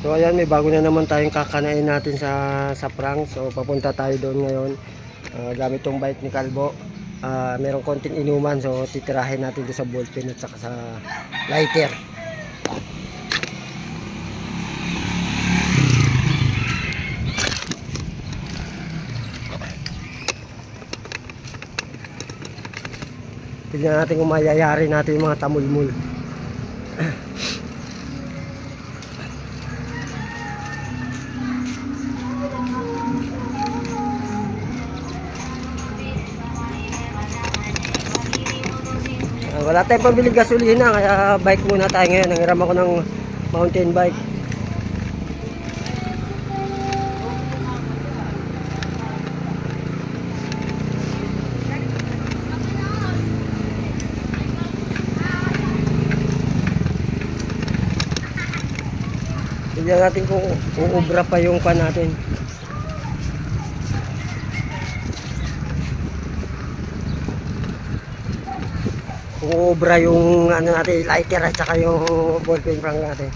So ayan, may bago na naman tayong kakanain natin sa prank. So papunta tayo doon ngayon. Gamit tong bike ni Kalbo. Merong konting inuman, so titirahin natin doon sa ballpen at saka sa lighter. Tignan natin kung mayayari natin yung mga tamulmul. Wala tayong pambili gasolina, kaya bike muna tayo ngayon. Nangiram ako ng mountain bike. Tignan natin kung uubra pa yung pan natin. Kung uubra yung ano natin, lighter at saka yung ballpen prank natin.